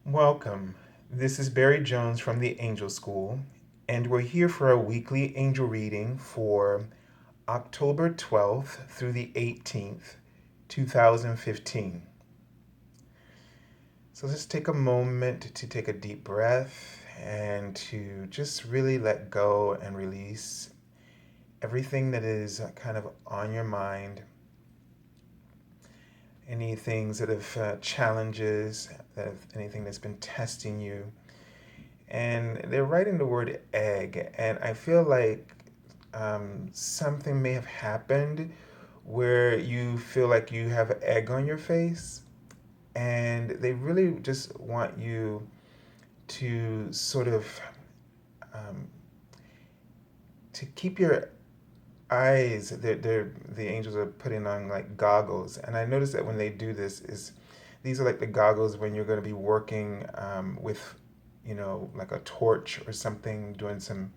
Welcome. This is Barry Jones from the Angel School, and we're here for a weekly angel reading for October 12th through the 18th, 2015. So let's take a moment to take a deep breath and to just really let go and release everything that is kind of on your mind, any things that have challenges, anything that's been testing you. And they're writing the word egg, and I feel like something may have happened where you feel like you have egg on your face, and they really just want you to sort of um, to keep your eyes. The angels are putting on like goggles, and I noticed that when they do this, is these are like the goggles when you're going to be working with, like a torch or something, doing some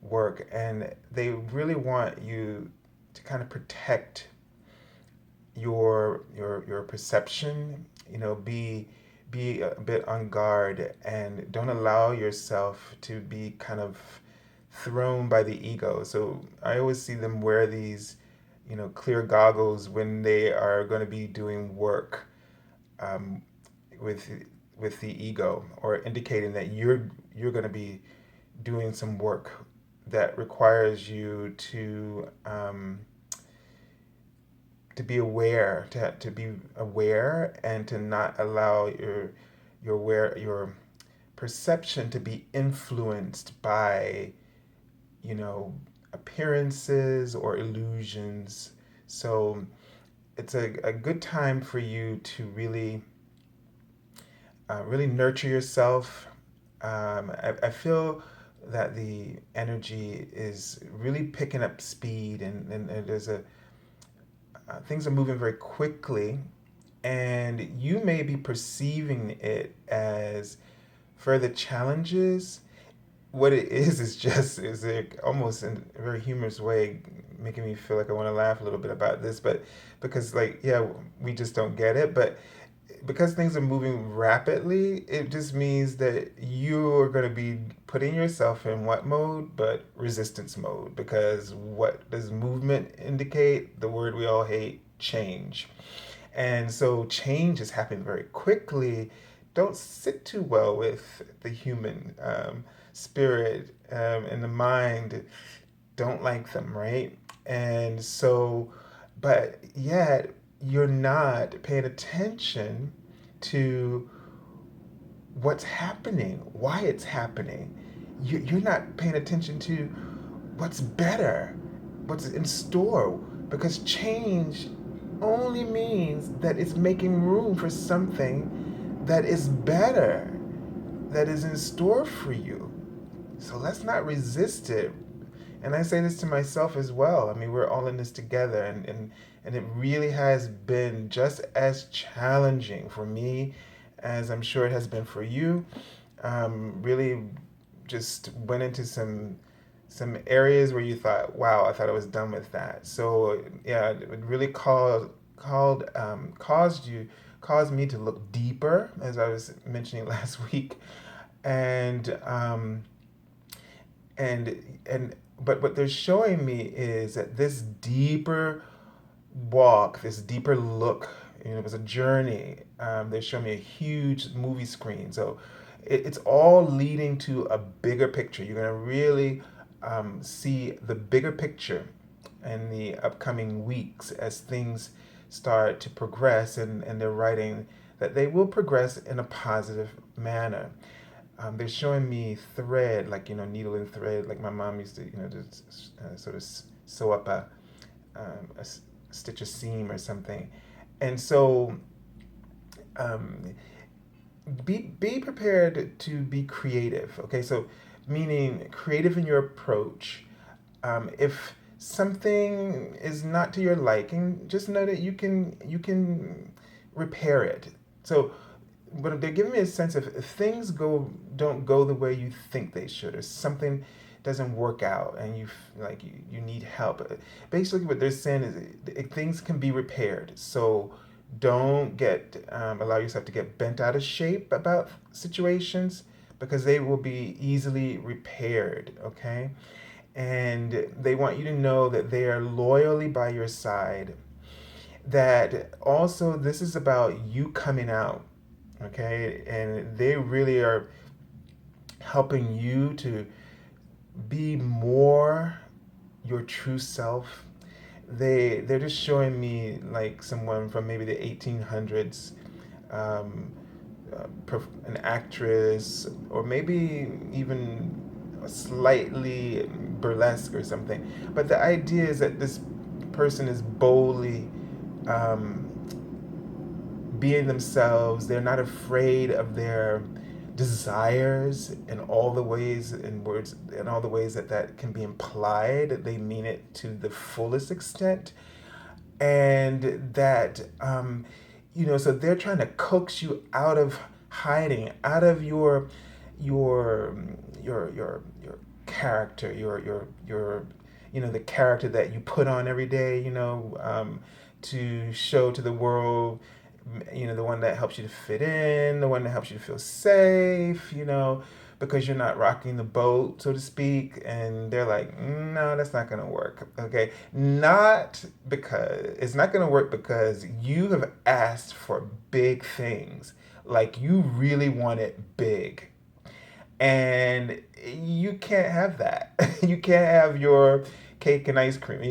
work, and they really want you to kind of protect your perception. Be a bit on guard and don't allow yourself to be kind of thrown by the ego. So I always see them wear these, clear goggles when they are going to be doing work um, with with the ego, or indicating that you're going to be doing some work that requires you to be aware, to be aware, and to not allow your perception to be influenced by, you know appearances or illusions. So it's a good time for you to really nurture yourself. I feel that the energy is really picking up speed, and there's a things are moving very quickly, and you may be perceiving it as further challenges. What it is just is like almost in a very humorous way, making me feel like I want to laugh a little bit about this, but because, like, yeah, we just don't get it. But because things are moving rapidly, it just means that you're going to be putting yourself in what mode? But resistance mode. Because what does movement indicate? The word we all hate, change. And so change is happening very quickly. Don't sit too well with the human spirit and the mind. Don't like them, right? And so, but yet you're not paying attention to what's happening, why it's happening. You're not paying attention to what's better, what's in store, because change only means that it's making room for something that is better, that is in store for you. So let's not resist it. And I say this to myself as well. I mean, we're all in this together, and it really has been just as challenging for me as I'm sure it has been for you. Really just went into some areas where you thought, wow, I thought I was done with that. So yeah, it really caused me to look deeper, as I was mentioning last week, and and but what they're showing me is that this deeper walk, this deeper look, it was a journey. They show me a huge movie screen, so it's all leading to a bigger picture. You're gonna really see the bigger picture in the upcoming weeks as things start to progress, and they're writing that they will progress in a positive manner. They're showing me thread, like, needle and thread, like my mom used to, just sort of sew up a stitch a seam or something. And so um, be prepared to be creative. Okay, so meaning creative in your approach. If something is not to your liking, just know that you can repair it. So, but they're giving me a sense of, if things don't go the way you think they should, or something doesn't work out, and you need help. Basically, what they're saying is things can be repaired. So Don't allow yourself to get bent out of shape about situations, because they will be easily repaired, okay? And they want you to know that they are loyally by your side. That also, this is about you coming out, okay? And they really are helping you to be more your true self. They're just showing me like someone from maybe the 1800s, um, an actress, or maybe even slightly burlesque or something. But the idea is that this person is boldly um, being themselves. They're not afraid of their desires in all the ways and words, in all the ways that that can be implied. They mean it to the fullest extent. And that, so they're trying to coax you out of hiding, out of your your character, the character that you put on every day, to show to the world, the one that helps you to fit in, the one that helps you to feel safe, because you're not rocking the boat, so to speak. And they're like, no, that's not going to work. Okay. It's not going to work because you have asked for big things. Like, you really want it big. And you can't have that. You can't have your cake and ice cream.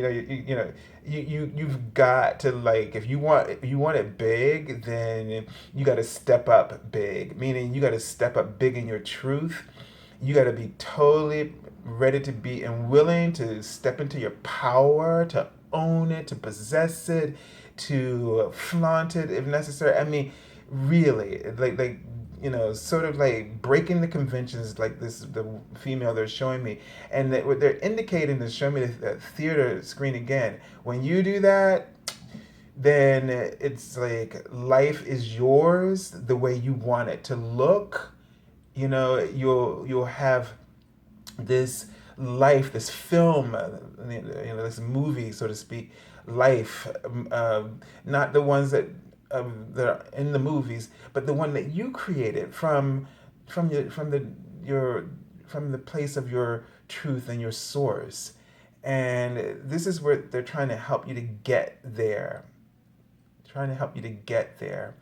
You've got to, like, if you want it big, then you got to step up big. Meaning, you got to step up big in your truth. You got to be totally ready to be and willing to step into your power, to own it, to possess it, to flaunt it if necessary. I mean, really, sort of like breaking the conventions, like the female they're showing me. And that what they're indicating is showing me the theater screen again. When you do that, then it's like life is yours the way you want it to look. You'll have this life, this film, this movie, so to speak, life, not the ones that are in the movies, but the one that you created from the place of your truth and your source. And this is where they're trying to help you to get there, trying to help you to get there.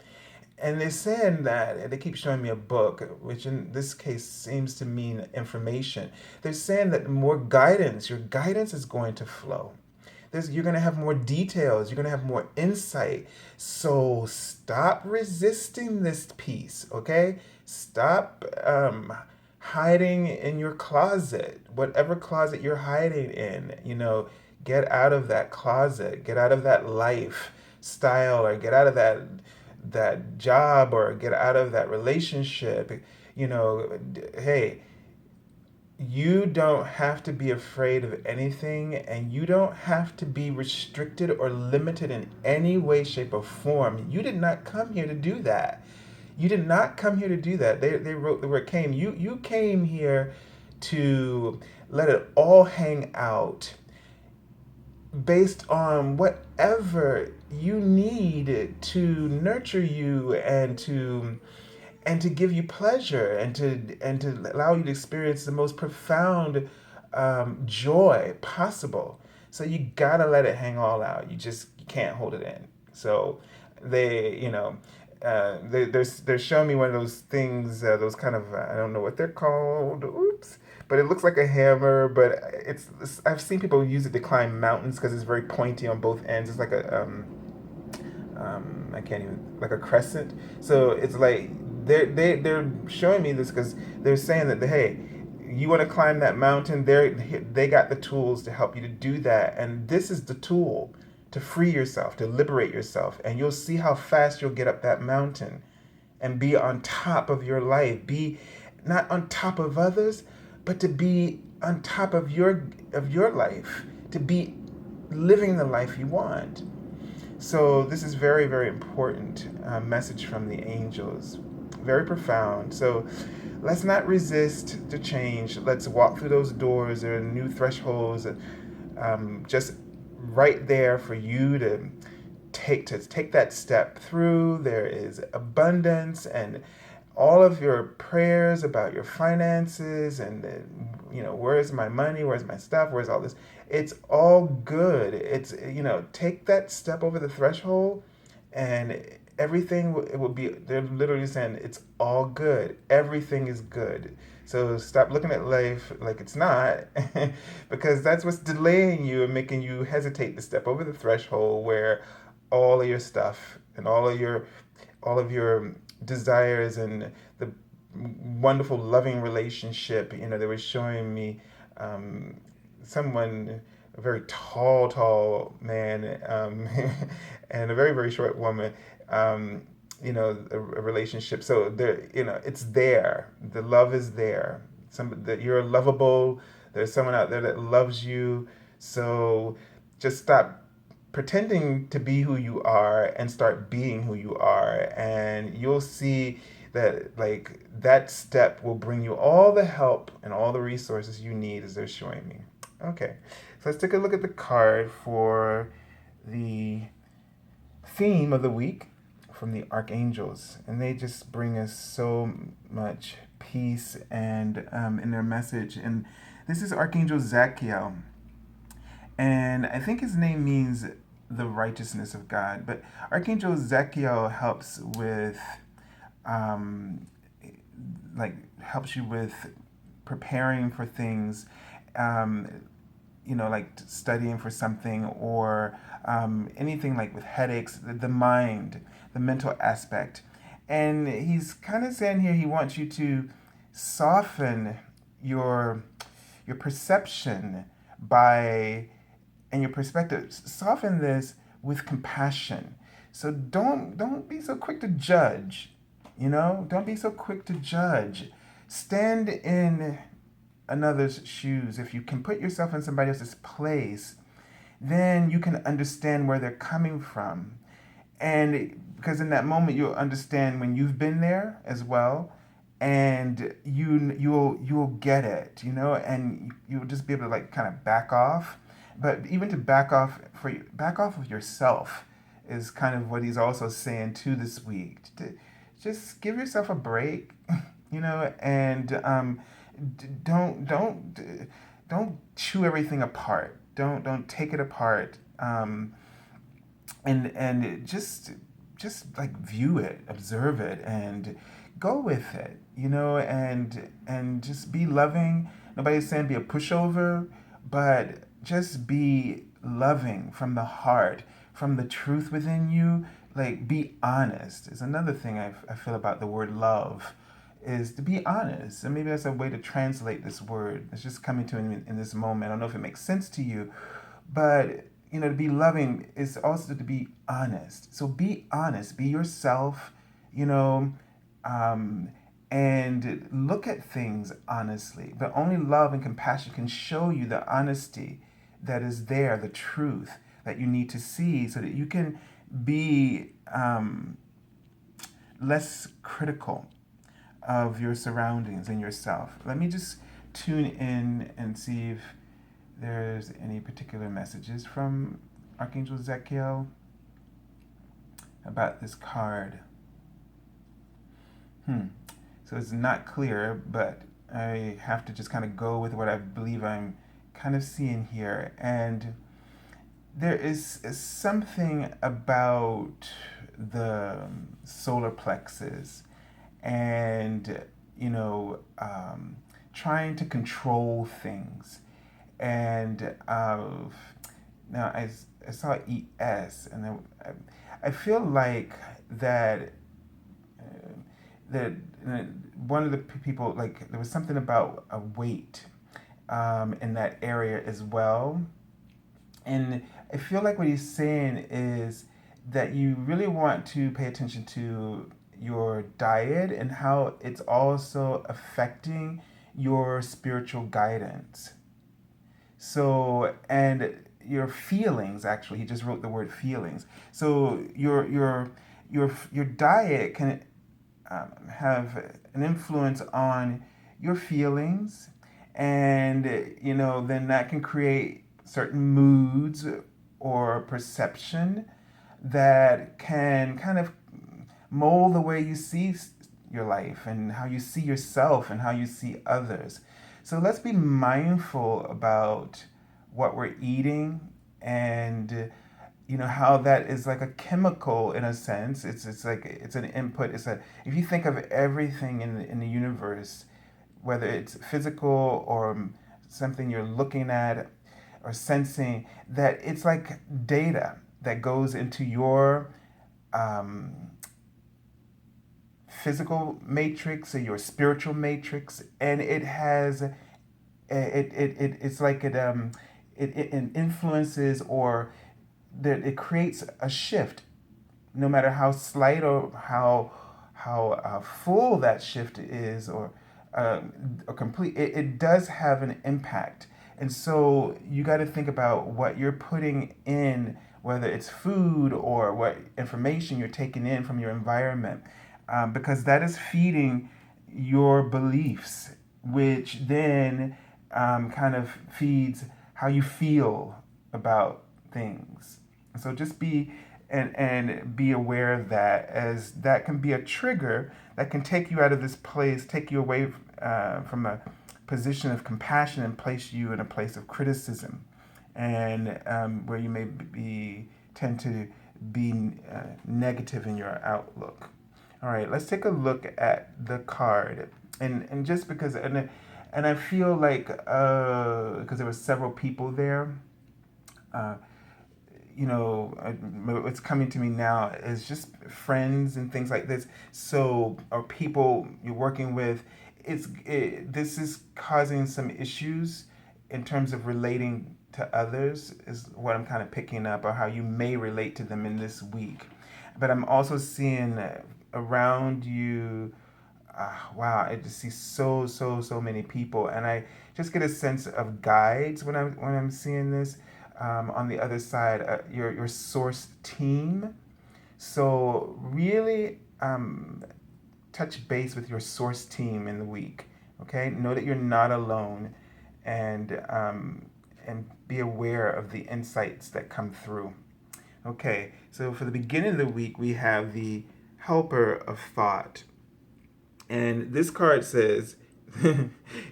And they're saying that, they keep showing me a book, which in this case seems to mean information. They're saying that your guidance is going to flow. You're going to have more details. You're going to have more insight. So stop resisting this piece, okay? Stop hiding in your closet, whatever closet you're hiding in. Get out of that closet. Get out of that lifestyle, or get out of that job, or get out of that relationship. Hey, you don't have to be afraid of anything, and you don't have to be restricted or limited in any way, shape, or form. You did not come here to do that. You did not come here to do that. They wrote the word came. You came here to let it all hang out based on whatever you need to nurture you, and to give you pleasure, and to allow you to experience the most profound joy possible. So you gotta let it hang all out. You can't hold it in. So they're showing me one of those things, those kind of, I don't know what they're called. Oops. But it looks like a hammer. But I've seen people use it to climb mountains because it's very pointy on both ends. It's like I can't even, like a crescent. So it's like they're showing me this because they're saying that, hey, you want to climb that mountain, they got the tools to help you to do that. And this is the tool to free yourself, to liberate yourself. And you'll see how fast you'll get up that mountain and be on top of your life. Be not on top of others, but to be on top of your life, to be living the life you want. So this is very, very important message from the angels. Very profound. So let's not resist the change. Let's walk through those doors. There are new thresholds, just right there for you take that step through. There is abundance, and all of your prayers about your finances and where's my money, where's my stuff, where's all this, it's all good. It's take that step over the threshold, and everything it will be, they're literally saying it's all good, everything is good. So stop looking at life like it's not, because that's what's delaying you and making you hesitate to step over the threshold where all of your stuff and all of your desires and the wonderful loving relationship. They were showing me someone, a very tall man, and a very, very short woman, a relationship. So there, it's there. The love is there. That you're lovable. There's someone out there that loves you. So just stop pretending to be who you are and start being who you are, and you'll see that that step will bring you all the help and all the resources you need, as they're showing me. Okay, so let's take a look at the card for the theme of the week from the archangels, and they just bring us so much peace and in their message. And this is Archangel Zadkiel, and I think his name means the righteousness of God. But Archangel Zadkiel helps with, helps you with preparing for things, like studying for something, or anything like with headaches, the mind, the mental aspect. And he's kind of saying here he wants you to soften your perception and your perspective. Soften this with compassion. So don't be so quick to judge. Don't be so quick to judge. Stand in another's shoes. If you can put yourself in somebody else's place, then you can understand where they're coming from. And because in that moment you'll understand when you've been there as well, and you'll get it, and you'll just be able to kind of back off. But even to back off of yourself is kind of what he's also saying too this week. Just give yourself a break, and don't chew everything apart. Don't take it apart. And just view it, observe it, and go with it, and just be loving. Nobody's saying be a pushover, but just be loving from the heart, from the truth within you. Be honest is another thing I feel about the word love, is to be honest. And maybe that's a way to translate this word. It's just coming to me in this moment. I don't know if it makes sense to you, but to be loving is also to be honest. So be honest, be yourself, and look at things honestly. But only love and compassion can show you the honesty that is there, the truth that you need to see, so that you can be less critical of your surroundings and yourself. Let me just tune in and see if there's any particular messages from Archangel Zadkiel about this card. So it's not clear, but I have to just kind of go with what I believe I'm kind of seeing here. And there is something about the solar plexus and, trying to control things. And now I saw ES, and I feel like that one of the people, there was something about a weight in that area as well. And I feel like what he's saying is that you really want to pay attention to your diet and how it's also affecting your spiritual guidance. So, and your feelings, actually, he just wrote the word feelings. So your diet can have an influence on your feelings, and then that can create certain moods or perception. that can kind of mold the way you see your life and how you see yourself and how you see others. So let's be mindful about what we're eating and how that is like a chemical in a sense. It's like it's an input. It's a If you think of everything in the universe, whether it's physical or something you're looking at or sensing, that it's like data that goes into your um, physical matrix or your spiritual matrix, and it has it's like it influences, or that it creates a shift, no matter how slight or how full that shift is, or complete. It does have an impact, and so you got to think about what you're putting in, whether it's food or what information you're taking in from your environment, because that is feeding your beliefs, which then kind of feeds how you feel about things. So just be aware of that, as that can be a trigger that can take you out of this place, take you away from a position of compassion and place you in a place of criticism, and where you may tend to be negative in your outlook. All right, let's take a look at the card, and just because and I feel like because there were several people there. Uh, what's coming to me now is just friends and things like this. So, or people you're working with, this is causing some issues in terms of relating to others, is what I'm kind of picking up, or how you may relate to them in this week. But I'm also seeing around you. Wow, I just see so many people, and I just get a sense of guides when I'm seeing this. On the other side, your source team. So really touch base with your source team in the week. Okay, know that you're not alone, and be aware of the insights that come through. Okay, so for the beginning of the week, we have the helper of thought. And this card says,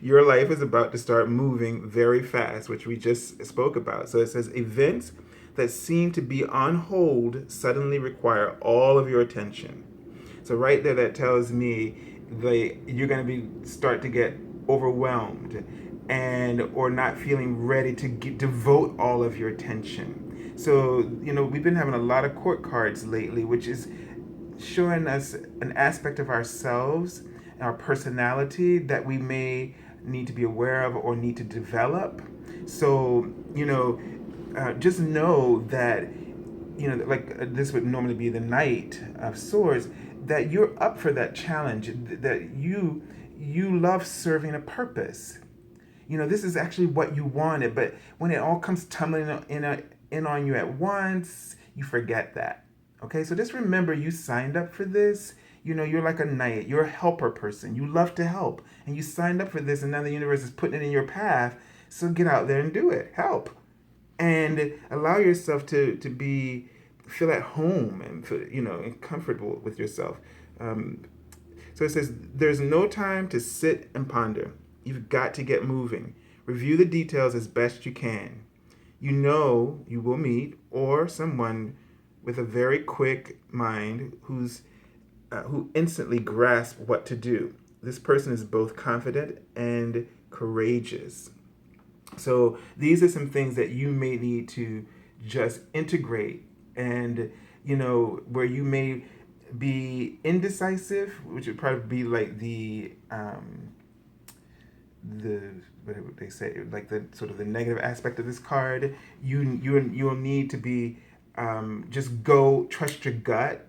your life is about to start moving very fast, which we just spoke about. So it says, events that seem to be on hold suddenly require all of your attention. So right there, that tells me that you're going to start to get overwhelmed, and or not feeling ready to devote all of your attention. So we've been having a lot of court cards lately, which is showing us an aspect of ourselves, our personality, that we may need to be aware of or need to develop. So, just know that, like this would normally be the Knight of Swords, that you're up for that challenge, that you love serving a purpose. This is actually what you wanted, but when it all comes tumbling in on you at once, you forget that. Okay, so just remember, you signed up for this. You're like a knight. You're a helper person. You love to help, and you signed up for this, and now the universe is putting it in your path. So get out there and do it. Help, and allow yourself to feel at home, and and comfortable with yourself. So it says, there's no time to sit and ponder. You've got to get moving. Review the details as best you can. You will meet or someone with a very quick mind who instantly grasps what to do. This person is both confident and courageous. So these are some things that you may need to just integrate, and where you may be indecisive, which would probably be like the what would they say, like the sort of the negative aspect of this card. You'll need to be just go, trust your gut,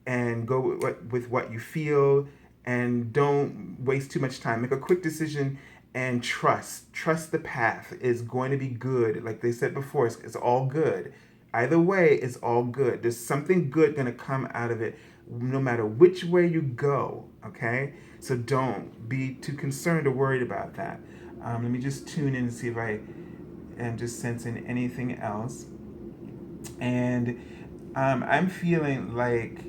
and go with what you feel, and don't waste too much time. Make a quick decision and trust the path is going to be good. Like they said before, it's all good. Either way, it's all good. There's something good going to come out of it, no matter which way you go. Okay, so don't be too concerned or worried about that. Let me just tune in and see if I am just sensing anything else. And I'm feeling like,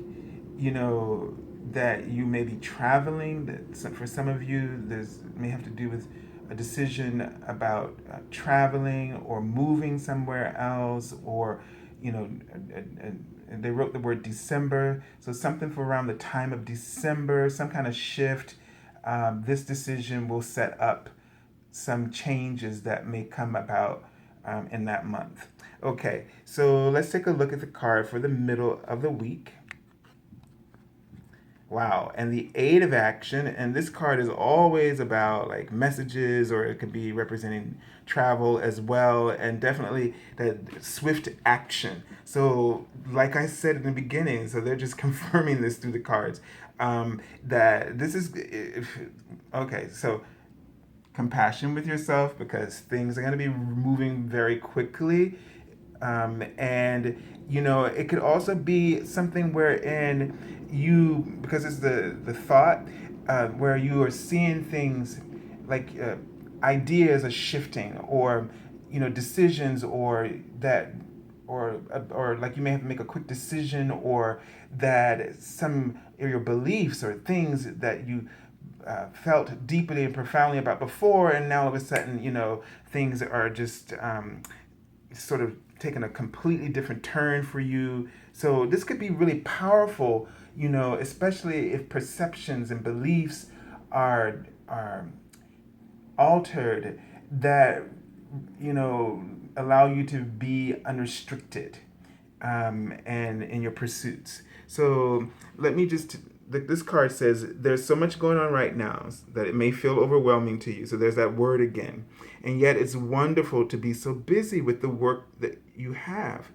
you know, that you may be traveling. That for some of you, there's may have to do with a decision about traveling or moving somewhere else, or you know, and they wrote the word December, so something for around the time of December, some kind of shift. This decision will set up some changes that may come about in that month. Okay, so let's take a look at the card for the middle of the week. Wow, and the eight of action, and this card is always about like messages, or it could be representing travel as well, and definitely that swift action. So, like I said in the beginning, so they're just confirming this through the cards. That this is okay. So compassion with yourself because things are going to be moving very quickly. And it could also be something wherein you, because it's the thought, where you are seeing things like ideas are shifting, or decisions, or that, or like you may have to make a quick decision, or that some of your beliefs or things that you felt deeply and profoundly about before, and now all of a sudden, things are just sort of taking a completely different turn for you. So this could be really powerful, especially if perceptions and beliefs are altered, that allow you to be unrestricted, and in your pursuits. So let me just. This card says there's so much going on right now that it may feel overwhelming to you. So there's that word again. And yet it's wonderful to be so busy with the work that you have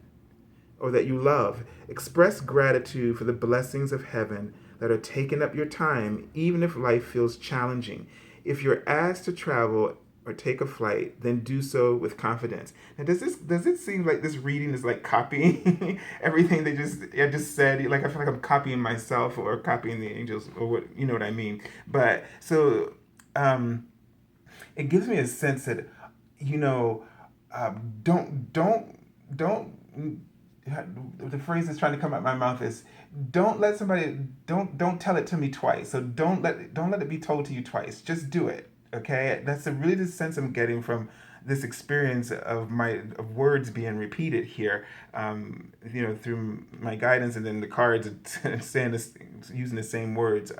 or that you love. Express gratitude for the blessings of heaven that are taking up your time, even if life feels challenging. If you're asked to travel or take a flight, then do so with confidence. Now, does it seem like this reading is like copying everything I just said? Like I feel like I'm copying myself or copying the angels, or what, you know what I mean? But so it gives me a sense that you know don't the phrase that's trying to come out my mouth is don't let somebody don't tell it to me twice. So don't let it be told to you twice. Just do it. Okay, that's really the sense I'm getting from this experience of words being repeated here, through my guidance, and then the cards saying this, using the same words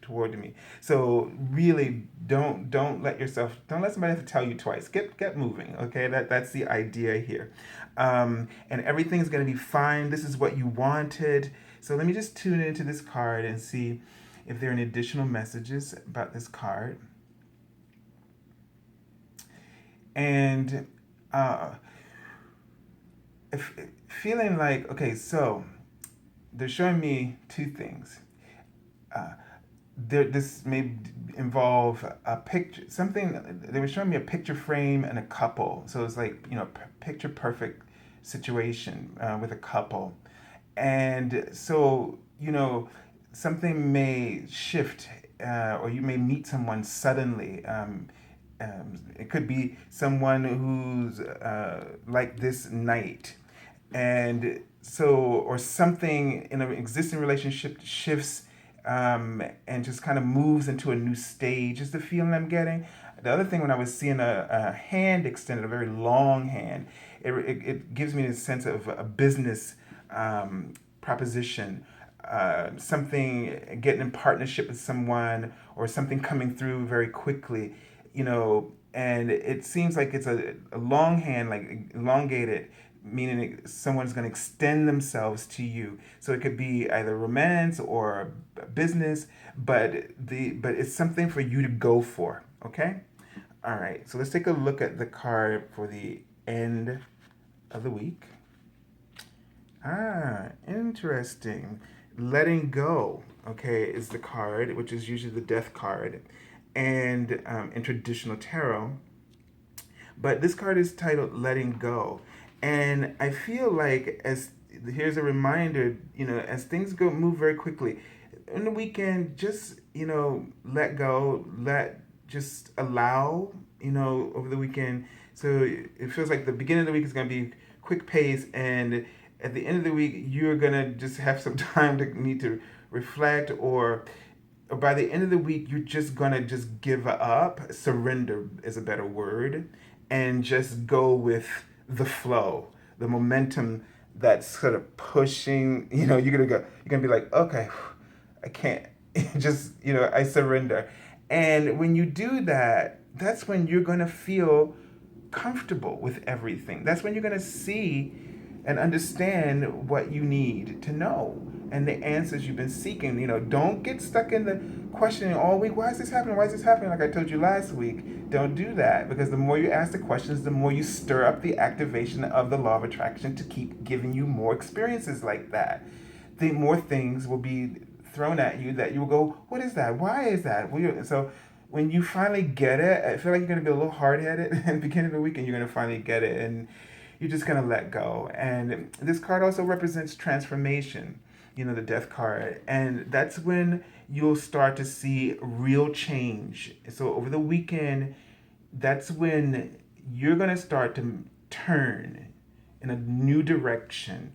toward me. So really, don't let somebody have to tell you twice. Get moving. Okay, that's the idea here, and everything's gonna be fine. This is what you wanted. So let me just tune into this card and see if there are any additional messages about this card. And uh, if, feeling like, okay, so they're showing me two things. Uh, this may involve a picture, something. They were showing me a picture frame and a couple. So it's like, picture perfect situation with a couple. And so, something may shift, or you may meet someone suddenly. It could be someone who's like this night. And so, or something in an existing relationship shifts, and just kind of moves into a new stage, is the feeling I'm getting. The other thing, when I was seeing a hand extended, a very long hand, it gives me a sense of a business proposition, something getting in partnership with someone, or something coming through very quickly, and it seems like it's a long hand, like elongated, meaning someone's going to extend themselves to you. So it could be either romance or business, but it's something for you to go for. Okay. All right. So let's take a look at the card for the end of the week. Interesting. Letting go, okay, is the card, which is usually the death card, and in traditional tarot. But this card is titled Letting Go. And I feel like, as here's a reminder, as things move very quickly, in the weekend, just, let go, just allow, over the weekend. So it feels like the beginning of the week is going to be quick pace, and at the end of the week, you're gonna just have some time to need to reflect, or by the end of the week, you're just gonna just give up. Surrender is a better word, and just go with the flow, the momentum that's sort of pushing. You're gonna be like, okay, I can't. Just I surrender. And when you do that, that's when you're gonna feel comfortable with everything. That's when you're going to see and understand what you need to know and the answers you've been seeking. Don't get stuck in the questioning all week. Why is this happening? Why is this happening? Like I told you last week, don't do that, because the more you ask the questions, the more you stir up the activation of the law of attraction to keep giving you more experiences like that. The more things will be thrown at you that you will go, what is that? Why is that? So when you finally get it, I feel like you're going to be a little hard headed at the beginning of the week, and you're going to finally get it, and you're just going to let go. And this card also represents transformation, the death card. And that's when you'll start to see real change. So over the weekend, that's when you're going to start to turn in a new direction.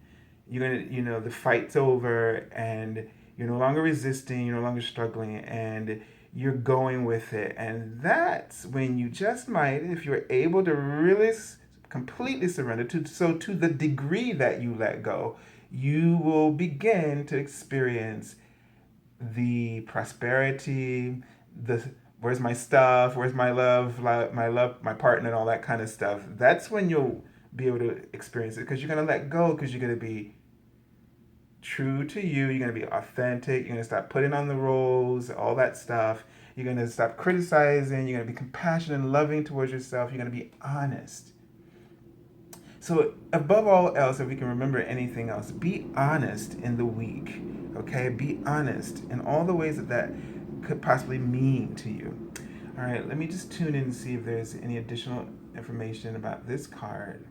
You're going to, the fight's over, and you're no longer resisting, you're no longer struggling, and you're going with it. And that's when you just might, if you're able to really completely surrender to the degree that you let go, you will begin to experience the prosperity, the where's my stuff, where's my love, my partner, and all that kind of stuff. That's when you'll be able to experience it, because you're going to let go, because you're going to be true to you. You're going to be authentic. You're going to stop putting on the roles, all that stuff. You're going to stop criticizing. You're going to be compassionate and loving towards yourself. You're going to be honest. So above all else, if we can remember anything else, be honest in the week. Okay? Be honest in all the ways that could possibly mean to you. All right, let me just tune in and see if there's any additional information about this card.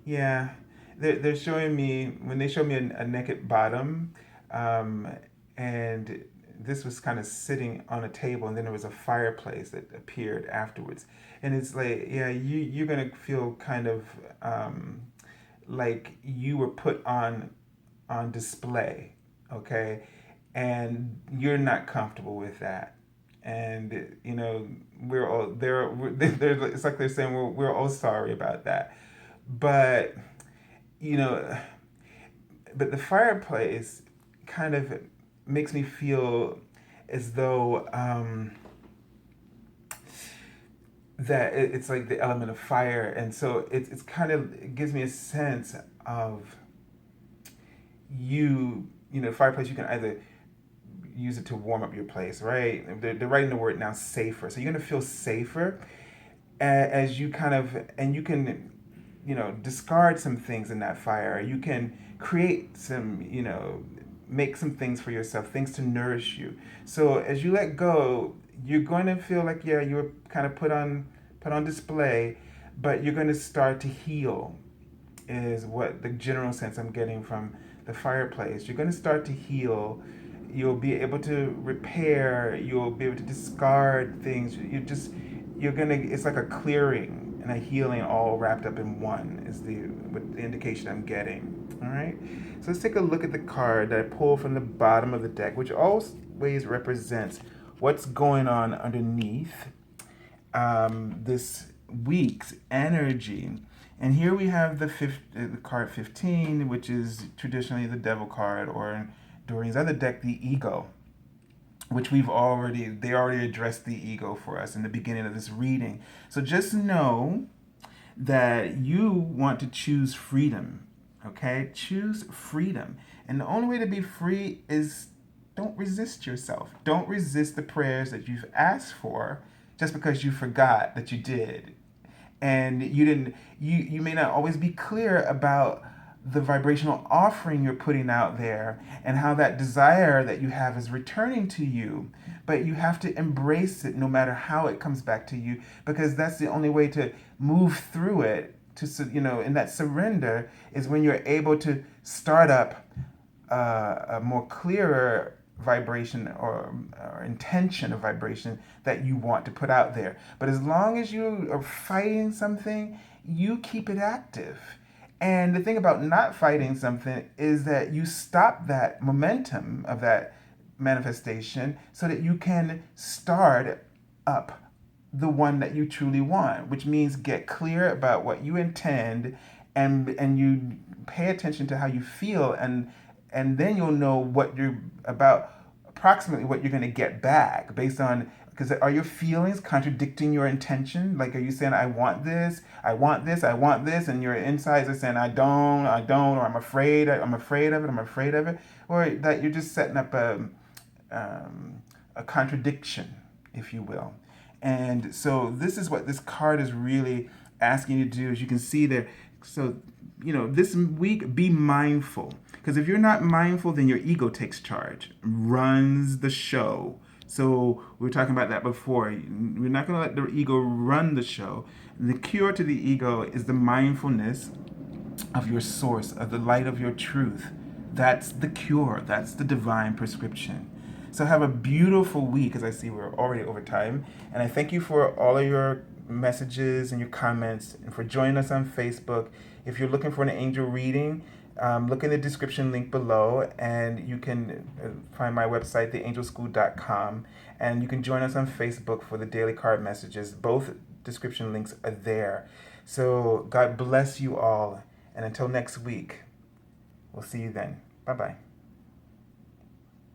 Yeah, they're showing me, when they show me a naked bottom, and this was kind of sitting on a table, and then there was a fireplace that appeared afterwards. And it's like, yeah, you're going to feel kind of like you were put on display, okay? And you're not comfortable with that. And, we're all, it's like they're saying we're all sorry about that. But, you know, but the fireplace kind of makes me feel as though that it's like the element of fire, and so it's kind of, it gives me a sense of fireplace. You can either use it to warm up your place, right? They're writing the word now, safer. So you're gonna feel safer as you kind of, and you can, discard some things in that fire. You can create some, make some things for yourself, things to nourish you. So as you let go, you're going to feel like, yeah, you were kind of put on display, but you're going to start to heal, is what the general sense I'm getting from the fireplace. You're going to start to heal. You'll be able to repair. You'll be able to discard things. It's like a clearing and a healing all wrapped up in one, is the indication I'm getting. All right. So let's take a look at the card that I pulled from the bottom of the deck, which always represents what's going on underneath this week's energy. And here we have the card 15, which is traditionally the devil card, or in Doreen's other deck, the ego, which they already addressed the ego for us in the beginning of this reading. So just know that you want to choose freedom, okay? Choose freedom. And the only way to be free is, don't resist yourself. Don't resist the prayers that you've asked for just because you forgot that you did. And you may not always be clear about the vibrational offering you're putting out there and how that desire that you have is returning to you. But you have to embrace it no matter how it comes back to you, because that's the only way to move through it. In that surrender is when you're able to start up a more clearer vibration or intention of vibration that you want to put out there. But as long as you are fighting something, you keep it active. And the thing about not fighting something is that you stop that momentum of that manifestation so that you can start up the one that you truly want, which means get clear about what you intend, and you pay attention to how you feel, and then you'll know what you're about, approximately what you're going to get back based on, because are your feelings contradicting your intention? Like, are you saying, I want this, I want this, I want this, and your insides are saying, I don't, or I'm afraid of it, I'm afraid of it, or that you're just setting up a contradiction, if you will. And so this is what this card is really asking you to do, as you can see there. So, this week, be mindful. Because if you're not mindful, then your ego takes charge, runs the show. So we were talking about that before. We're not going to let the ego run the show. The cure to the ego is the mindfulness of your source, of the light of your truth. That's the cure. That's the divine prescription. So have a beautiful week, as I see we're already over time. And I thank you for all of your messages and your comments, and for joining us on Facebook. If you're looking for an angel reading, look in the description link below, and you can find my website, theangelschool.com, and you can join us on Facebook for the daily card messages. Both description links are there. So God bless you all, and until next week, we'll see you then. Bye-bye.